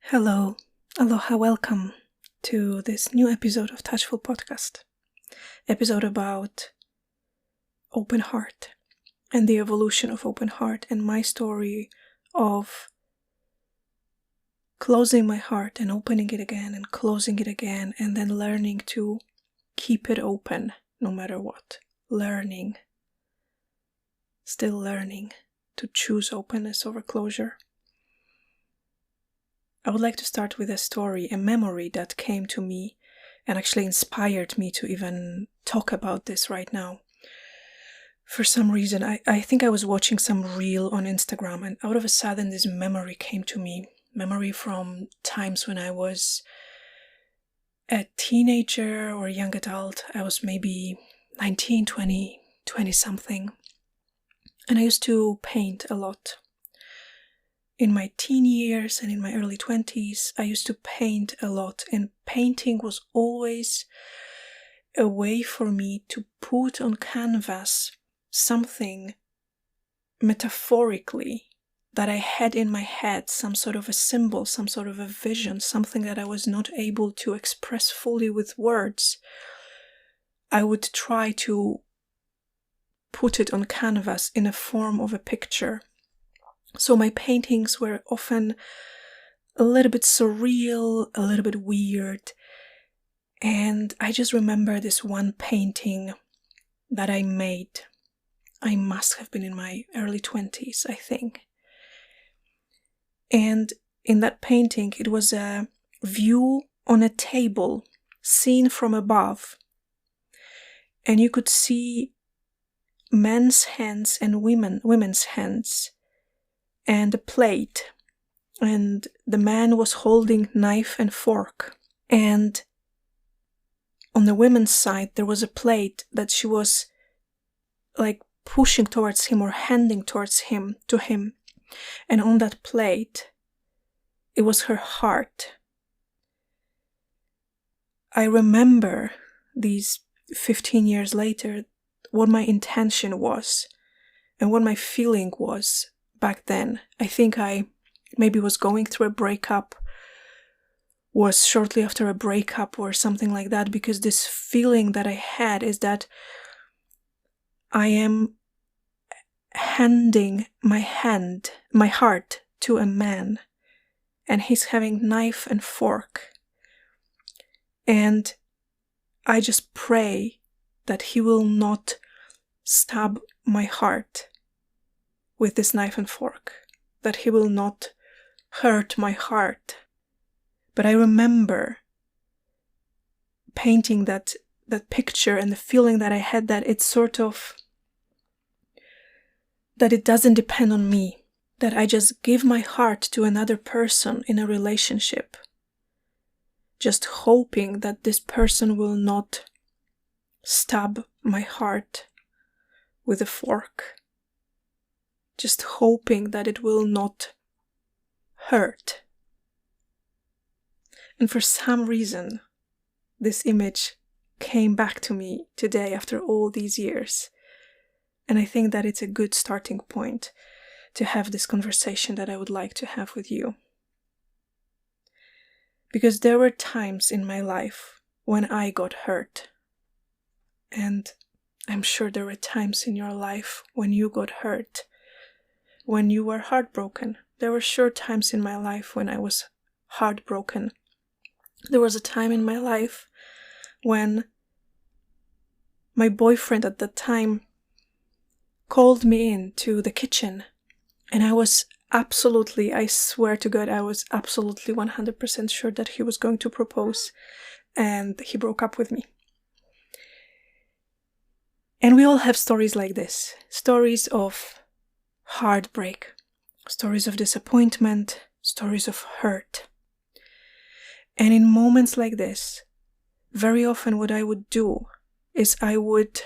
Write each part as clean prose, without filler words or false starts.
Hello, aloha, welcome to this new episode of Touchful Podcast. Episode about open heart and the evolution of open heart and my story of closing my heart and opening it again and closing it again and then learning to keep it open no matter what. Still learning to choose openness over closure. I would like to start with a story, a memory that came to me and actually inspired me to even talk about this right now. For some reason, I think I was watching some reel on Instagram and out of a sudden this memory came to me. Memory from times when I was a teenager or a young adult. I was maybe 19, 20 something. And I used to paint a lot. In my teen years and in my early 20s, I used to paint a lot, and painting was always a way for me to put on canvas something metaphorically that I had in my head, some sort of a symbol, some sort of a vision, something that I was not able to express fully with words. I would try to put it on canvas in a form of a picture. So my paintings were often a little bit surreal, a little bit weird. And I just remember this one painting that I made. I must have been in my early 20s, I think. And in that painting, it was a view on a table seen from above. And you could see men's hands and women's hands. And a plate, and the man was holding knife and fork, and on the women's side there was a plate that she was like pushing towards him or handing towards him to him, and on that plate it was her heart. I remember these 15 years later what my intention was and what my feeling was. Back then, I think I maybe was going through a breakup, was shortly after a breakup or something like that, because this feeling that I had is that I am handing my heart to a man, and he's having knife and fork. And I just pray that he will not stab my heart with this knife and fork, that he will not hurt my heart. But I remember painting that picture and the feeling that I had, that it's sort of, that it doesn't depend on me, that I just give my heart to another person in a relationship, just hoping that this person will not stab my heart with a fork. Just hoping that it will not hurt. And for some reason, this image came back to me today after all these years. And I think that it's a good starting point to have this conversation that I would like to have with you. Because there were times in my life when I got hurt. And I'm sure there were times in your life when you got hurt. When you were heartbroken. There were sure times in my life when I was heartbroken. There was a time in my life when my boyfriend at that time called me into the kitchen, and I was absolutely, I swear to God, I was absolutely 100% sure that he was going to propose, and he broke up with me. And we all have stories like this, stories of heartbreak, stories of disappointment, stories of hurt. And in moments like this, very often what I would do is I would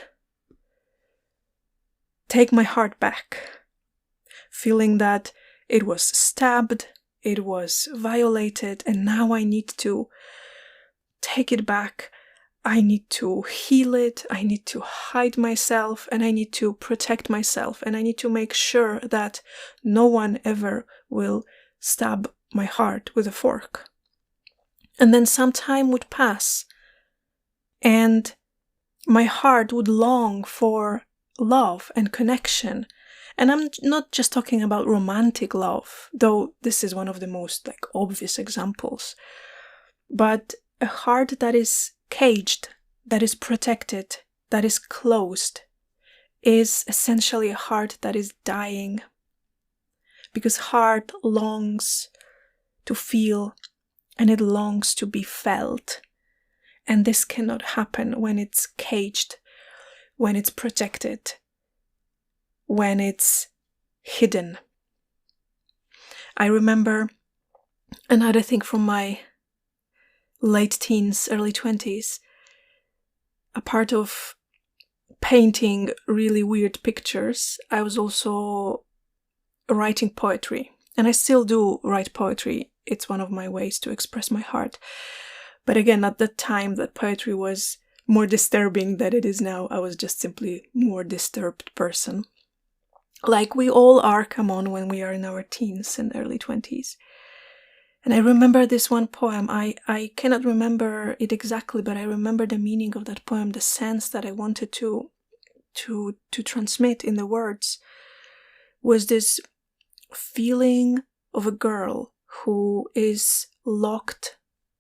take my heart back, feeling that it was stabbed, it was violated, and now I need to take it back. I need to heal it, I need to hide myself, and I need to protect myself, and I need to make sure that no one ever will stab my heart with a fork. And then some time would pass, and my heart would long for love and connection. And I'm not just talking about romantic love, though this is one of the most obvious examples, but a heart that is caged, that is protected, that is closed, is essentially a heart that is dying. Because heart longs to feel, and it longs to be felt. And this cannot happen when it's caged, when it's protected, when it's hidden. I remember another thing from my late teens, early 20s, a part of painting really weird pictures. I was also writing poetry, and I still do write poetry. It's one of my ways to express my heart. But again, at that time, that poetry was more disturbing than it is now. I was just simply a more disturbed person. Like we all are, come on, when we are in our teens and early 20s. And I remember this one poem. I cannot remember it exactly, but I remember the meaning of that poem, the sense that I wanted to transmit in the words was this feeling of a girl who is locked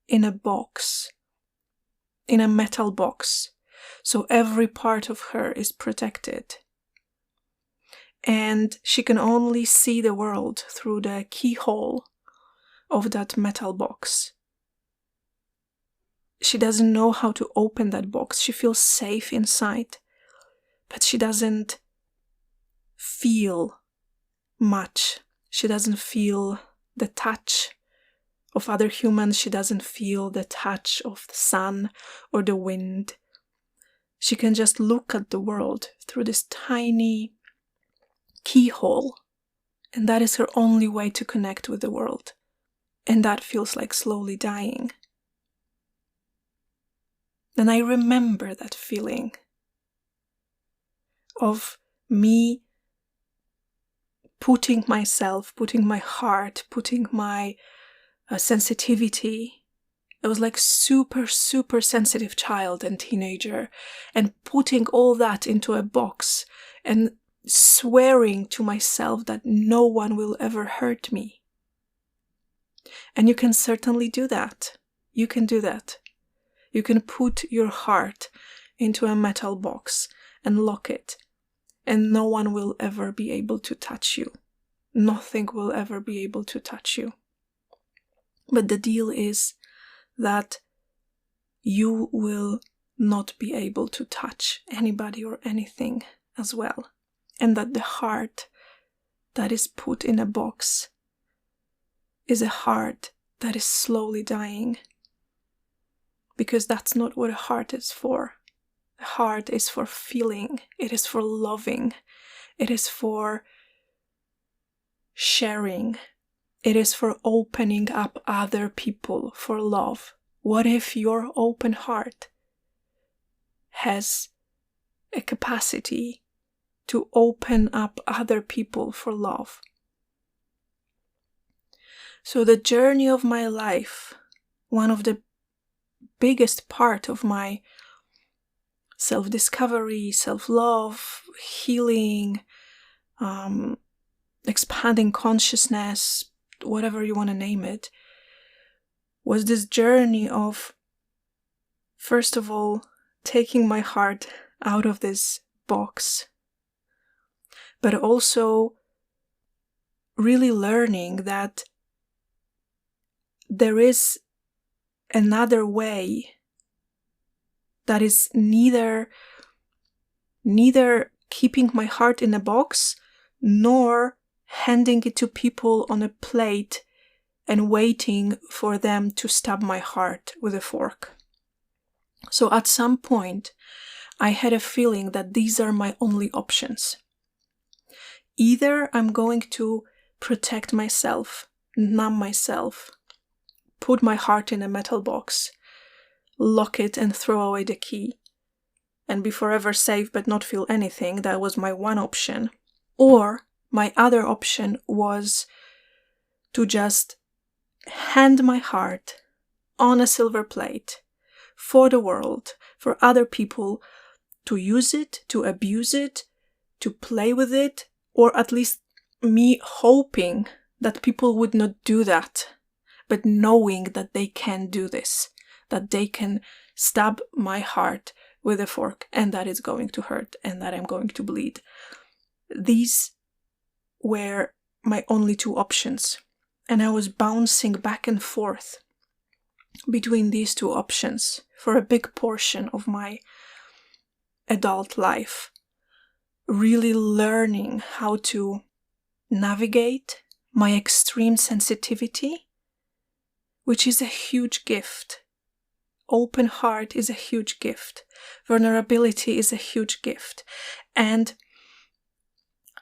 in a box, in a metal box. So every part of her is protected. And she can only see the world through the keyhole of that metal box. She doesn't know how to open that box. She feels safe inside, but she doesn't feel much. She doesn't feel the touch of other humans. She doesn't feel the touch of the sun or the wind. She can just look at the world through this tiny keyhole, and that is her only way to connect with the world. And that feels like slowly dying. And I remember that feeling of me putting myself, putting my heart, putting my sensitivity. I was like super sensitive child and teenager, and putting all that into a box and swearing to myself that no one will ever hurt me. And you can certainly do that. You can do that. You can put your heart into a metal box and lock it, and no one will ever be able to touch you. Nothing will ever be able to touch you. But the deal is that you will not be able to touch anybody or anything as well. And that the heart that is put in a box is a heart that is slowly dying. Because that's not what a heart is for. A heart is for feeling. It is for loving. It is for sharing. It is for opening up other people for love. What if your open heart has a capacity to open up other people for love? So the journey of my life, one of the biggest part of my self-discovery, self-love, healing, expanding consciousness, whatever you want to name it, was this journey of, first of all, taking my heart out of this box, but also really learning that there is another way that is neither keeping my heart in a box nor handing it to people on a plate and waiting for them to stab my heart with a fork. So at some point, I had a feeling that these are my only options. Either I'm going to protect myself, numb myself, put my heart in a metal box, lock it and throw away the key, and be forever safe but not feel anything. That was my one option. Or my other option was to just hand my heart on a silver plate for the world, for other people to use it, to abuse it, to play with it, or at least me hoping that people would not do that, but knowing that they can do this, that they can stab my heart with a fork and that it's going to hurt and that I'm going to bleed. These were my only two options, and I was bouncing back and forth between these two options for a big portion of my adult life, really learning how to navigate my extreme sensitivity, which is a huge gift. Open heart is a huge gift. Vulnerability is a huge gift. And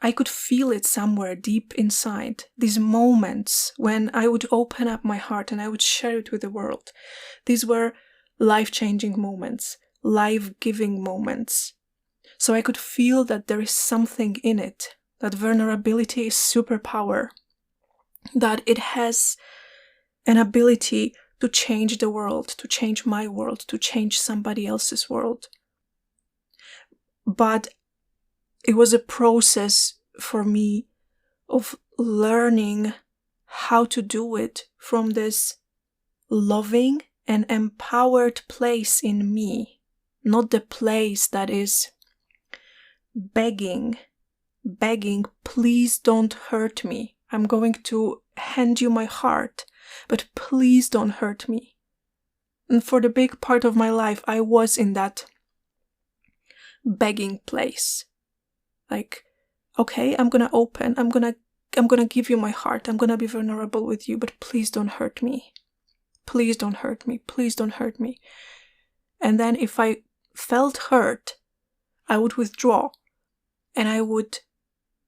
I could feel it somewhere deep inside. These moments when I would open up my heart and I would share it with the world. These were life-changing moments, life-giving moments. So I could feel that there is something in it, that vulnerability is superpower, that it has an ability to change the world, to change my world, to change somebody else's world. But it was a process for me of learning how to do it from this loving and empowered place in me, not the place that is begging, please don't hurt me. I'm going to hand you my heart, but please don't hurt me. And for the big part of my life, I was in that begging place. Like, okay, I'm gonna open, I'm gonna give you my heart, I'm gonna be vulnerable with you, but please don't hurt me. Please don't hurt me, please don't hurt me. And then if I felt hurt, I would withdraw, and I would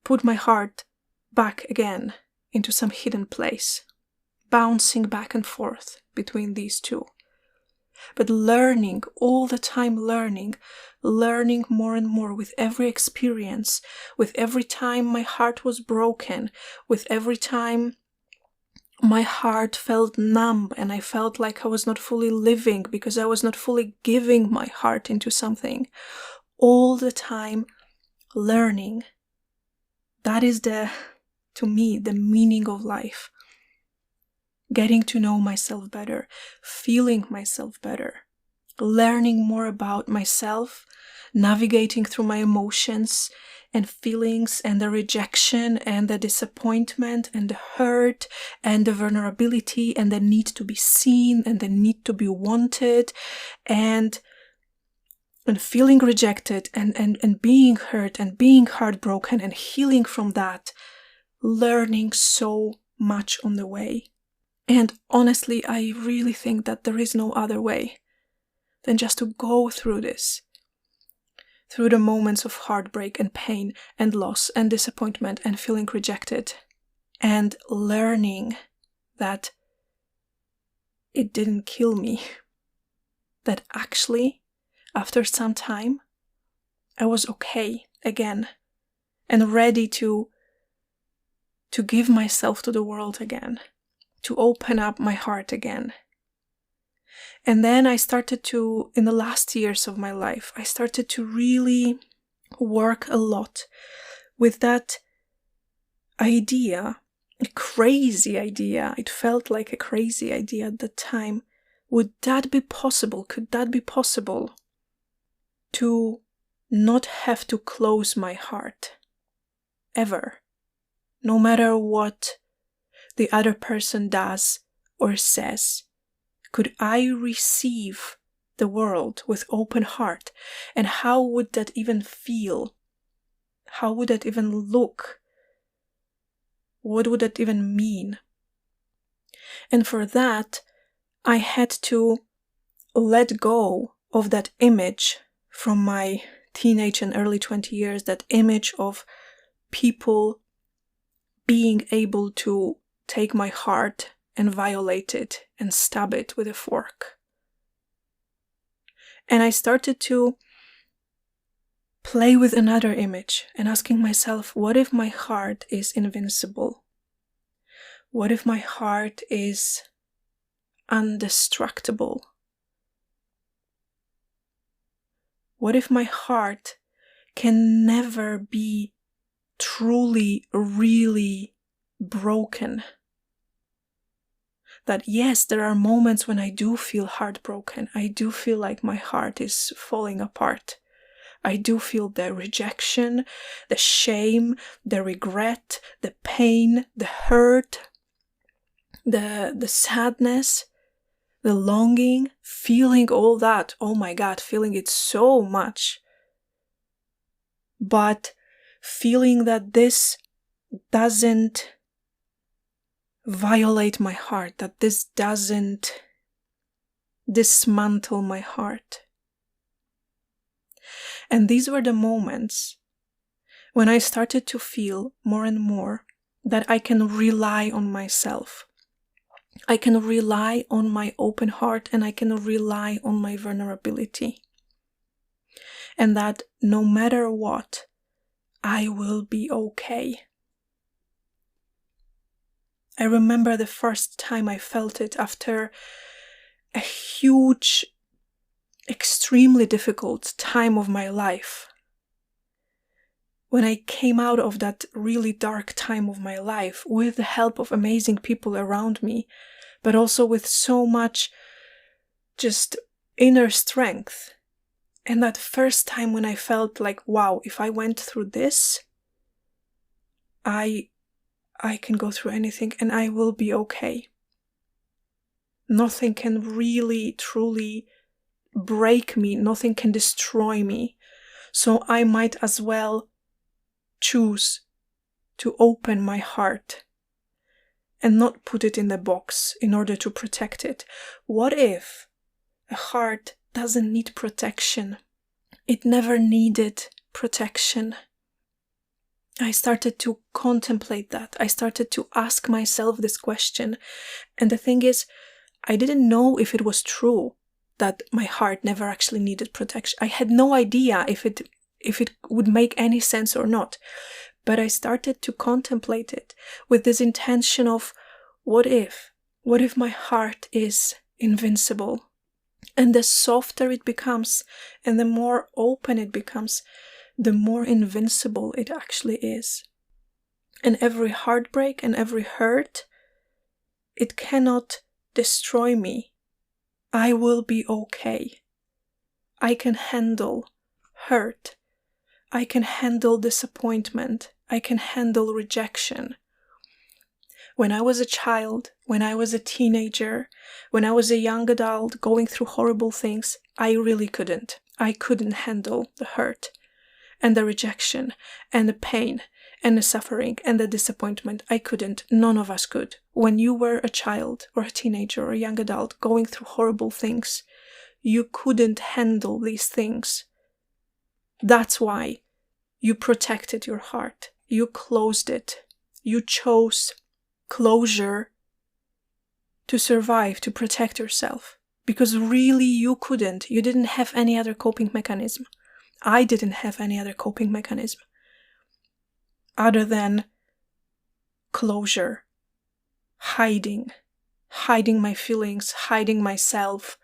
put my heart back again into some hidden place, bouncing back and forth between these two. But learning, all the time learning more and more with every experience, with every time my heart was broken, with every time my heart felt numb and I felt like I was not fully living because I was not fully giving my heart into something. All the time learning. That is to me, the meaning of life. Getting to know myself better, feeling myself better, learning more about myself, navigating through my emotions and feelings and the rejection and the disappointment and the hurt and the vulnerability and the need to be seen and the need to be wanted and feeling rejected and being hurt and being heartbroken and healing from that, learning so much on the way. And honestly, I really think that there is no other way than just to go through this, through the moments of heartbreak and pain and loss and disappointment and feeling rejected, and learning that it didn't kill me, that actually, after some time, I was okay again and ready to give myself to the world again, to open up my heart again. And then I started to, in the last years of my life, I started to really work a lot with that idea, a crazy idea. It felt like a crazy idea at the time. Would that be possible? Could that be possible? To not have to close my heart, ever, no matter what the other person does or says. Could I receive the world with open heart? And how would that even feel? How would that even look? What would that even mean? And for that, I had to let go of that image from my teenage and early 20 years, that image of people being able to take my heart and violate it and stab it with a fork. And I started to play with another image and asking myself, what if my heart is invincible? What if my heart is indestructible? What if my heart can never be truly, really broken? That yes, there are moments when I do feel heartbroken. I do feel like my heart is falling apart. I do feel the rejection, the shame, the regret, the pain, the hurt, the sadness, the longing, feeling all that. Oh my God, feeling it so much. But feeling that this doesn't violate my heart, that this doesn't dismantle my heart. And these were the moments when I started to feel more and more that I can rely on myself. I can rely on my open heart, and I can rely on my vulnerability. And that no matter what, I will be okay. I remember the first time I felt it after a huge, extremely difficult time of my life. When I came out of that really dark time of my life with the help of amazing people around me, but also with so much just inner strength. And that first time when I felt like, wow, if I went through this, I can go through anything and I will be okay. Nothing can really, truly break me. Nothing can destroy me. So I might as well choose to open my heart and not put it in the box in order to protect it. What if a heart doesn't need protection? It never needed protection. I started to contemplate that. I started to ask myself this question. And the thing is, I didn't know if it was true that my heart never actually needed protection. I had no idea if it would make any sense or not. But I started to contemplate it with this intention of, what if? What if my heart is invincible? And the softer it becomes, and the more open it becomes, the more invincible it actually is. And every heartbreak and every hurt, it cannot destroy me. I will be okay. I can handle hurt. I can handle disappointment. I can handle rejection. When I was a child, when I was a teenager, when I was a young adult going through horrible things, I really couldn't. I couldn't handle the hurt and the rejection and the pain and the suffering and the disappointment. I couldn't. None of us could. When you were a child or a teenager or a young adult going through horrible things, you couldn't handle these things. That's why you protected your heart. You closed it. You chose closure to survive, to protect yourself. Because really you couldn't. You didn't have any other coping mechanism. I didn't have any other coping mechanism other than closure, hiding my feelings, hiding myself,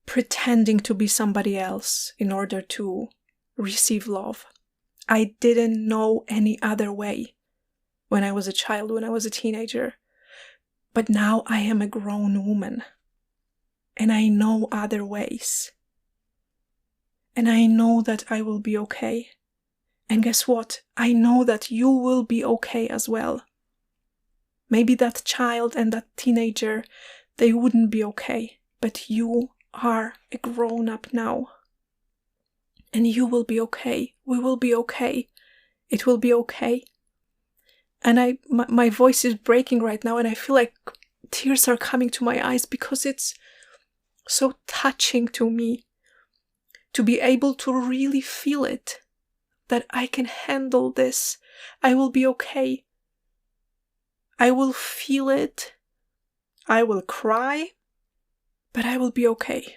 pretending to be somebody else in order to receive love. I didn't know any other way when I was a child, when I was a teenager. But now I am a grown woman, and I know other ways. And I know that I will be okay. And guess what? I know that you will be okay as well. Maybe that child and that teenager, they wouldn't be okay. But you are a grown-up now. And you will be okay. We will be okay. It will be okay. And my voice is breaking right now, and I feel like tears are coming to my eyes because it's so touching to me to be able to really feel it, that I can handle this. I will be okay. I will feel it. I will cry, but I will be okay.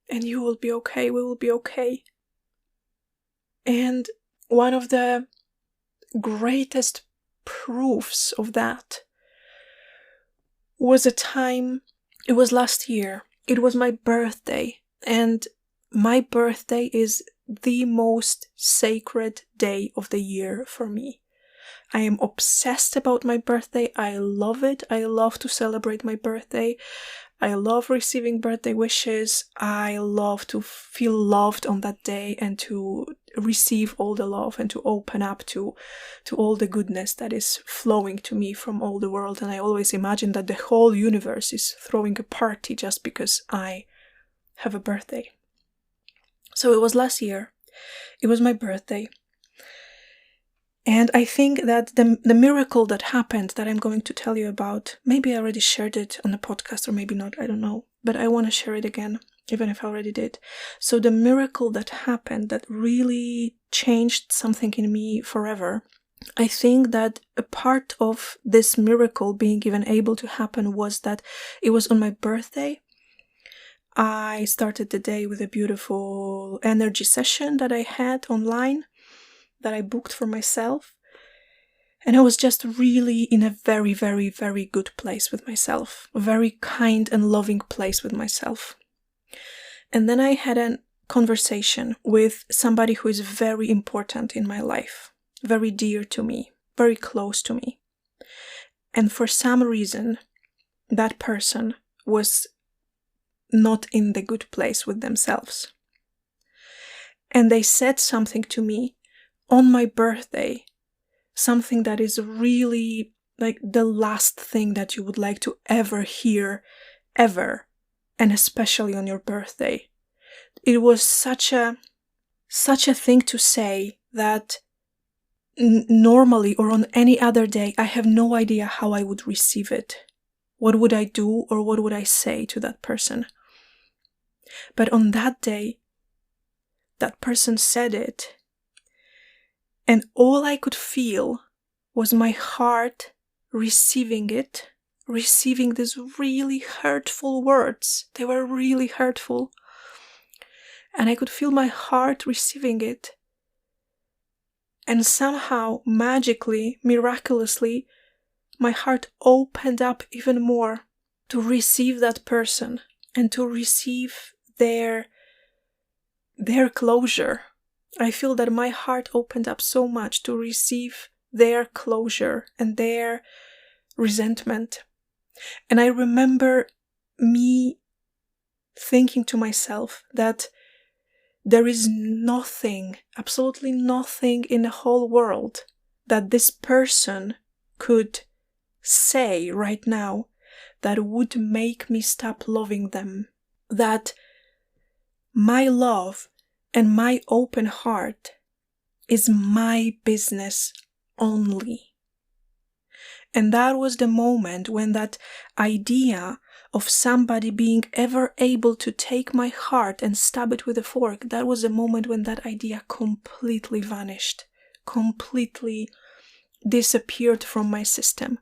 And you will be okay. We will be okay. And one of the greatest proofs of that was it was last year. It was my birthday, and my birthday is the most sacred day of the year for me. I am obsessed about my birthday. I love it. I love to celebrate my birthday. I love receiving birthday wishes. I love to feel loved on that day and to receive all the love and to open up to all the goodness that is flowing to me from all the world. And I always imagine that the whole universe is throwing a party just because I have a birthday. So it was last year. It was my birthday. And I think that the miracle that happened that I'm going to tell you about, maybe I already shared it on the podcast or maybe not, I don't know. But I want to share it again, even if I already did. So the miracle that happened that really changed something in me forever, I think that a part of this miracle being even able to happen was that it was on my birthday. I started the day with a beautiful energy session that I had online, that I booked for myself. And I was just really in a very, very, very good place with myself. A very kind and loving place with myself. And then I had a conversation with somebody who is very important in my life. Very dear to me. Very close to me. And for some reason, that person was not in the good place with themselves. And they said something to me on my birthday, something that is really like the last thing that you would like to ever hear, ever, and especially on your birthday. It was such a thing to say that normally or on any other day, I have no idea how I would receive it. What would I do or what would I say to that person? But on that day, that person said it. And all I could feel was my heart receiving it, receiving these really hurtful words. They were really hurtful. And I could feel my heart receiving it. And somehow, magically, miraculously, my heart opened up even more to receive that person and to receive their closure. I feel that my heart opened up so much to receive their closure and their resentment. And I remember me thinking to myself that there is nothing, absolutely nothing in the whole world that this person could say right now that would make me stop loving them. That my love and my open heart is my business only. And that was the moment when that idea of somebody being ever able to take my heart and stab it with a fork, that was the moment when that idea completely vanished, completely disappeared from my system.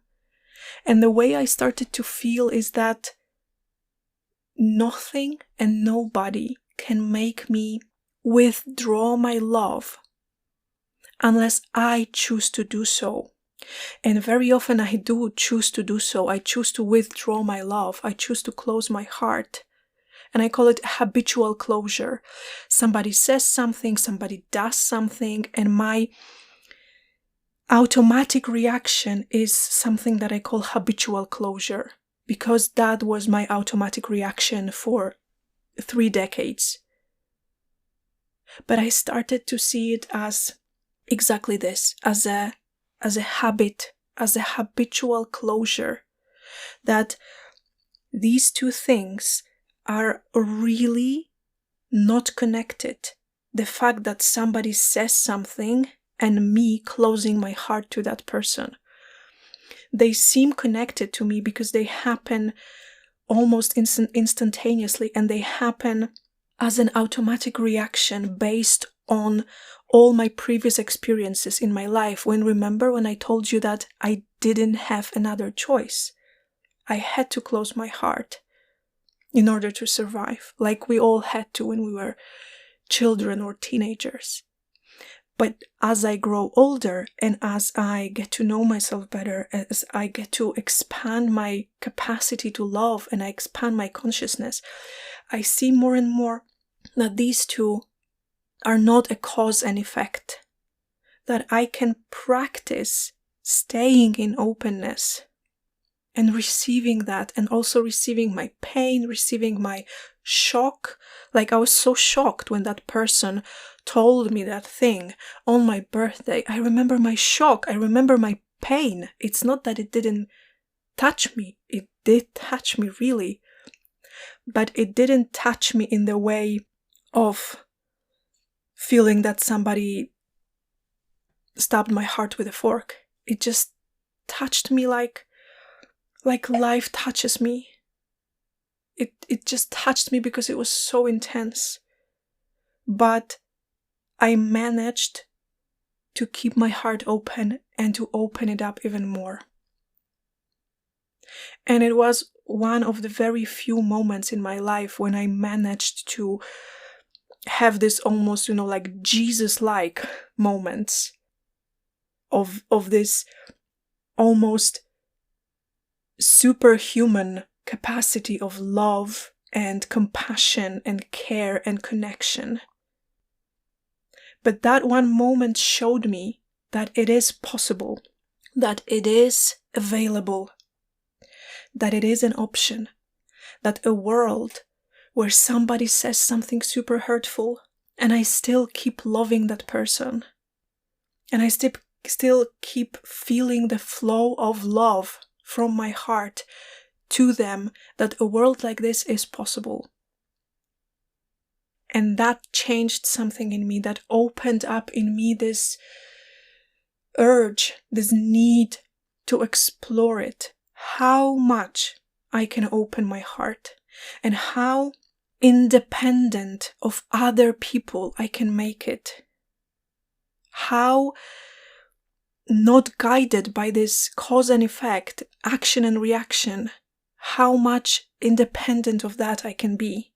And the way I started to feel is that nothing and nobody can make me withdraw my love unless I choose to do so. And very often I do choose to do so. I choose to withdraw my love. I choose to close my heart. And I call it habitual closure. Somebody says something, somebody does something, and my automatic reaction is something that I call habitual closure, because that was my automatic reaction for 3 decades. But I started to see it as exactly this, as a habit, as a habitual closure, that these two things are really not connected. The fact that somebody says something and me closing my heart to that person. They seem connected to me because they happen almost instantaneously, and they happen as an automatic reaction based on all my previous experiences in my life. Remember when I told you that I didn't have another choice? I had to close my heart in order to survive, like we all had to when we were children or teenagers. But as I grow older and as I get to know myself better, as I get to expand my capacity to love and I expand my consciousness, I see more and more that these two are not a cause and effect. That I can practice staying in openness and receiving that, and also receiving my pain, receiving my shock. Like, I was so shocked when that person told me that thing on my birthday. I remember my shock. I remember my pain. It's not that it didn't touch me. It did touch me, really. But it didn't touch me in the way of feeling that somebody stabbed my heart with a fork. It just touched me like life touches me. It just touched me because it was so intense. But I managed to keep my heart open and to open it up even more. And it was one of the very few moments in my life when I managed to have this almost, like Jesus-like moments of this almost superhuman capacity of love and compassion and care and connection. But that one moment showed me that it is possible, that it is available, that it is an option, that a world where somebody says something super hurtful and I still keep loving that person, and I still keep feeling the flow of love from my heart to them, that a world like this is possible. And that changed something in me, that opened up in me this urge, this need to explore it. How much I can open my heart, and how independent of other people I can make it. How not guided by this cause and effect, action and reaction, how much independent of that I can be.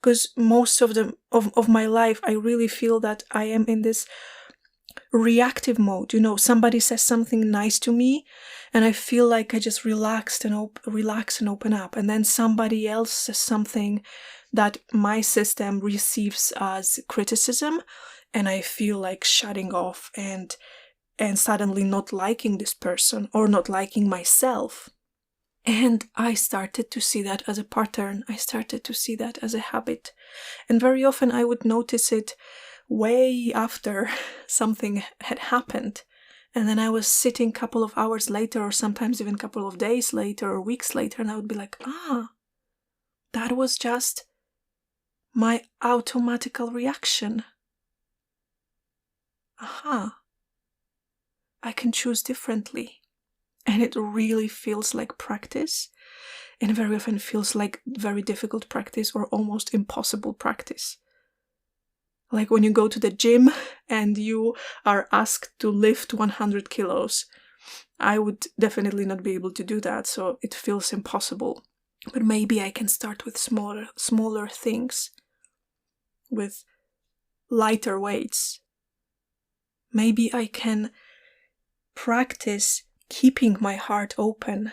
Because most of my life, I really feel that I am in this reactive mode. Somebody says something nice to me, and I feel like I just relax and open up. And then somebody else says something that my system receives as criticism, and I feel like shutting off and suddenly not liking this person or not liking myself. And I started to see that as a pattern. I started to see that as a habit. And very often I would notice it way after something had happened. And then I was sitting a couple of hours later, or sometimes even a couple of days later or weeks later, and I would be like, that was just my automatical reaction. I can choose differently. And it really feels like practice, and very often feels like very difficult practice or almost impossible practice. Like when you go to the gym and you are asked to lift 100 kilos. I would definitely not be able to do that, so it feels impossible. But maybe I can start with smaller things, with lighter weights. Maybe I can practice keeping my heart open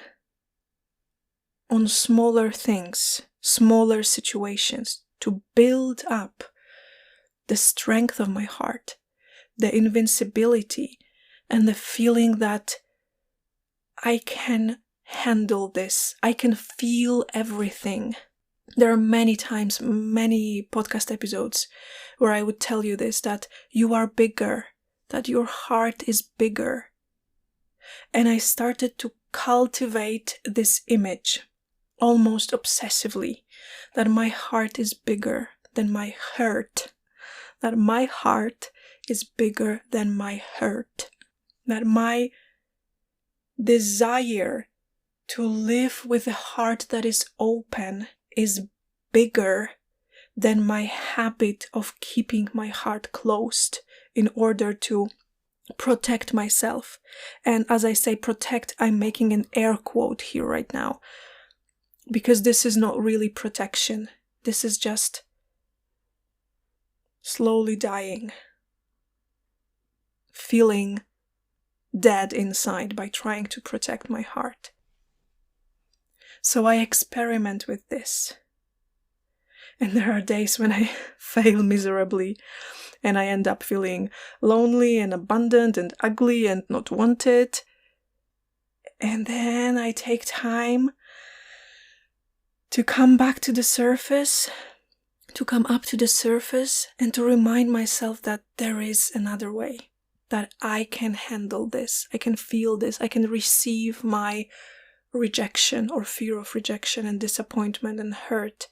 on smaller things, smaller situations, to build up the strength of my heart, the invincibility, and the feeling that I can handle this. I can feel everything. There are many times, many podcast episodes where I would tell you this, that you are bigger, that your heart is bigger. And I started to cultivate this image almost obsessively, that my heart is bigger than my hurt, that my heart is bigger than my hurt, that my desire to live with a heart that is open is bigger than my habit of keeping my heart closed in order to protect myself. And as I say protect, I'm making an air quote here right now, because this is not really protection. This is just slowly dying. feeling dead inside by trying to protect my heart. So I experiment with this. And there are days when I fail miserably and I end up feeling lonely and abandoned and ugly and not wanted. And then I take time to come back to the surface, to come up to the surface and to remind myself that there is another way, that I can handle this, I can feel this, I can receive my rejection or fear of rejection and disappointment and hurt,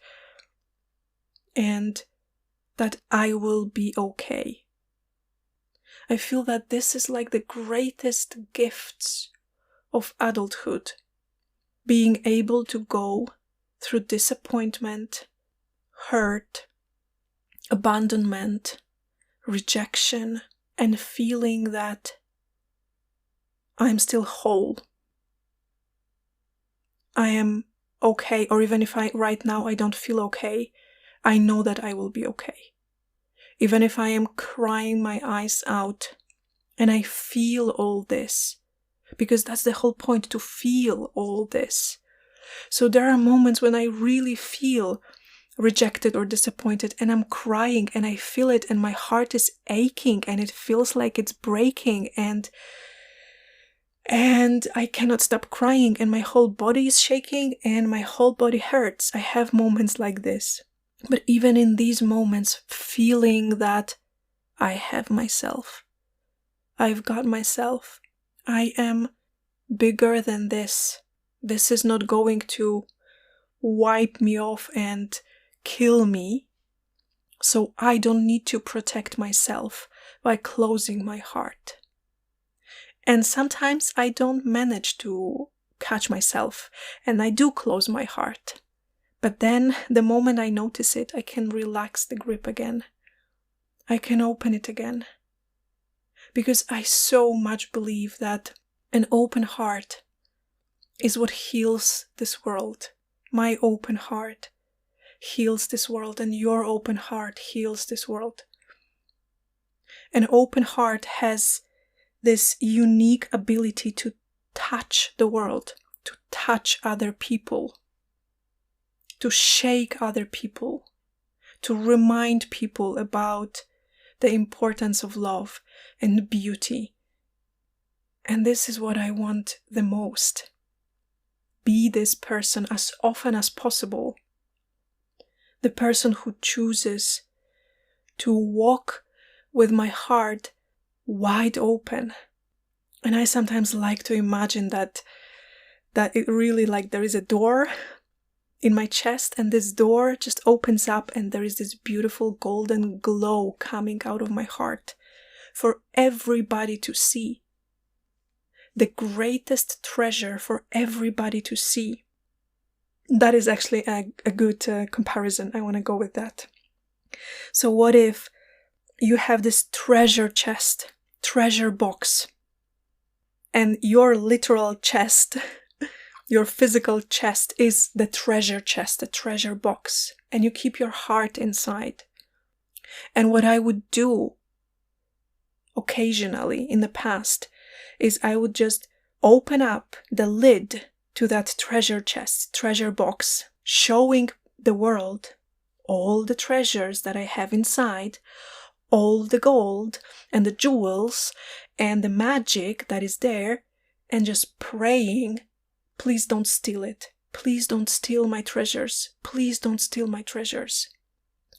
and that I will be okay. I feel that this is like the greatest gifts of adulthood, being able to go through disappointment, hurt, abandonment, rejection, and feeling that I'm still whole. I am okay, or even if right now I don't feel okay, I know that I will be okay. Even if I am crying my eyes out and I feel all this, because that's the whole point, to feel all this. So there are moments when I really feel rejected or disappointed and I'm crying and I feel it and my heart is aching and it feels like it's breaking and I cannot stop crying and my whole body is shaking and my whole body hurts. I have moments like this. But even in these moments, feeling that I have myself. I've got myself. I am bigger than this. This is not going to wipe me off and kill me. So I don't need to protect myself by closing my heart. And sometimes I don't manage to catch myself and I do close my heart. But then the moment I notice it, I can relax the grip again. I can open it again. Because I so much believe that an open heart is what heals this world. My open heart heals this world and your open heart heals this world. An open heart has this unique ability to touch the world, to touch other people, to shake other people, to remind people about the importance of love and beauty. And this is what I want the most. Be this person as often as possible. The person who chooses to walk with my heart wide open. And I sometimes like to imagine that it really, like, there is a door in my chest and this door just opens up and there is this beautiful golden glow coming out of my heart for everybody to see. The greatest treasure for everybody to see. That is actually a good comparison. I want to go with that. So what if you have this treasure chest, treasure box, and your literal chest, your physical chest is the treasure chest, the treasure box, and you keep your heart inside. And what I would do occasionally in the past is I would just open up the lid to that treasure chest, treasure box, showing the world all the treasures that I have inside, all the gold and the jewels and the magic that is there, and just praying, please don't steal it. Please don't steal my treasures. Please don't steal my treasures.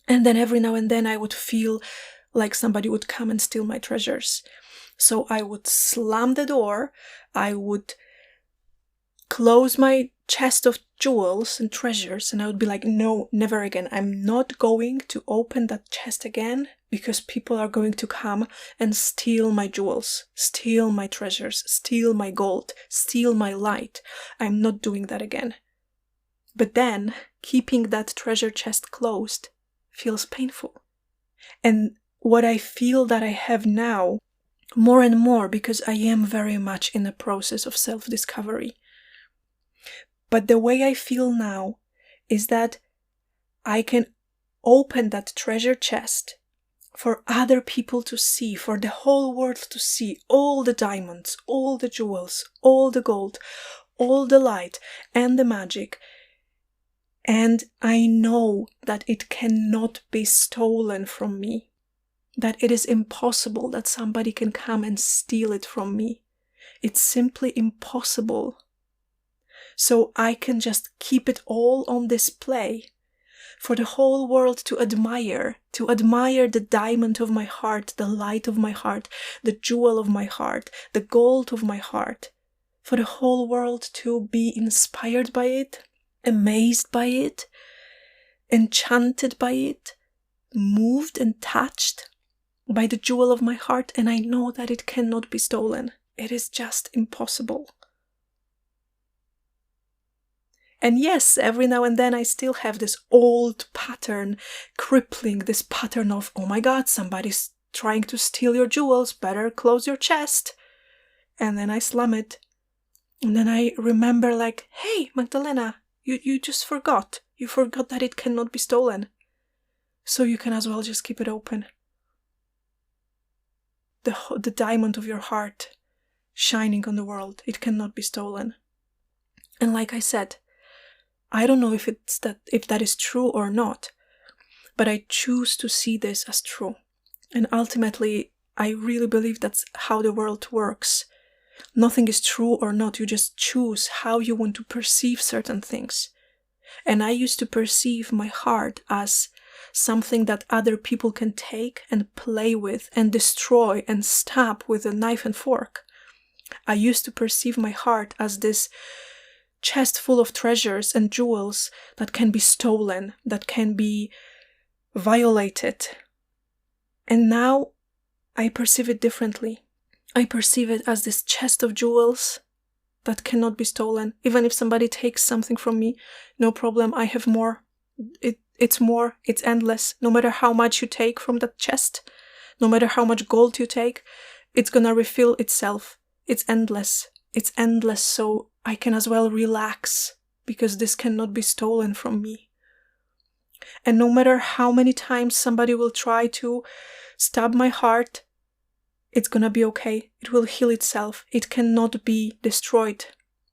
And then every now and then I would feel like somebody would come and steal my treasures. So I would slam the door, I would close my chest of jewels and treasures, and I would be like, no, never again. I'm not going to open that chest again because people are going to come and steal my jewels, steal my treasures, steal my gold, steal my light. I'm not doing that again. But then, keeping that treasure chest closed feels painful. And what I feel that I have now, more and more, because I am very much in a process of self-discovery. But the way I feel now is that I can open that treasure chest for other people to see, for the whole world to see all the diamonds, all the jewels, all the gold, all the light and the magic. And I know that it cannot be stolen from me, that it is impossible that somebody can come and steal it from me. It's simply impossible. So I can just keep it all on display for the whole world to admire the diamond of my heart, the light of my heart, the jewel of my heart, the gold of my heart, for the whole world to be inspired by it, amazed by it, enchanted by it, moved and touched by the jewel of my heart, and I know that it cannot be stolen. It is just impossible. And yes, every now and then I still have this old pattern crippling, this pattern of, oh my God, somebody's trying to steal your jewels, better close your chest. And then I slam it. And then I remember like, hey, Magdalena, you just forgot. You forgot that it cannot be stolen. So you can as well just keep it open. The diamond of your heart shining on the world, it cannot be stolen. And like I said, I don't know if that is true or not, but I choose to see this as true. And ultimately, I really believe that's how the world works. Nothing is true or not, you just choose how you want to perceive certain things. And I used to perceive my heart as something that other people can take and play with and destroy and stab with a knife and fork. I used to perceive my heart as this chest full of treasures and jewels that can be stolen, that can be violated. And now I perceive it differently. I perceive it as this chest of jewels that cannot be stolen. Even if somebody takes something from me, no problem, I have more. It's more, it's endless. No matter how much you take from that chest, no matter how much gold you take, it's gonna refill itself. It's endless. It's endless, so I can as well relax, because this cannot be stolen from me. And no matter how many times somebody will try to stab my heart, it's gonna be okay. It will heal itself. It cannot be destroyed.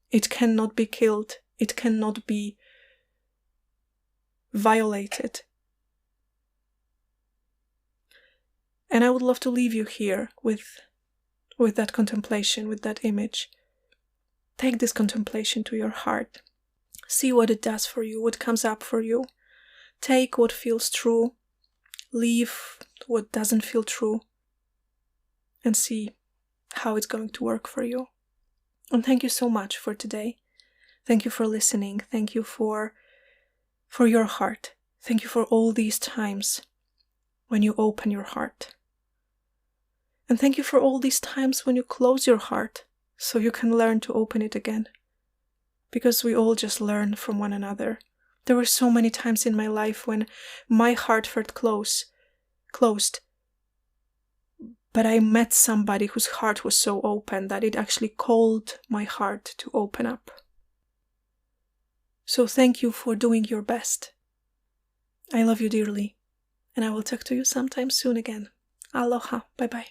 It cannot be killed. It cannot be violated. And I would love to leave you here with that contemplation, with that image. Take this contemplation to your heart. See what it does for you, what comes up for you. Take what feels true. Leave what doesn't feel true. And see how it's going to work for you. And thank you so much for today. Thank you for listening. Thank you for your heart. Thank you for all these times when you open your heart. And thank you for all these times when you close your heart so you can learn to open it again. Because we all just learn from one another. There were so many times in my life when my heart felt closed. But I met somebody whose heart was so open that it actually called my heart to open up. So thank you for doing your best. I love you dearly, and I will talk to you sometime soon again. Aloha, bye-bye.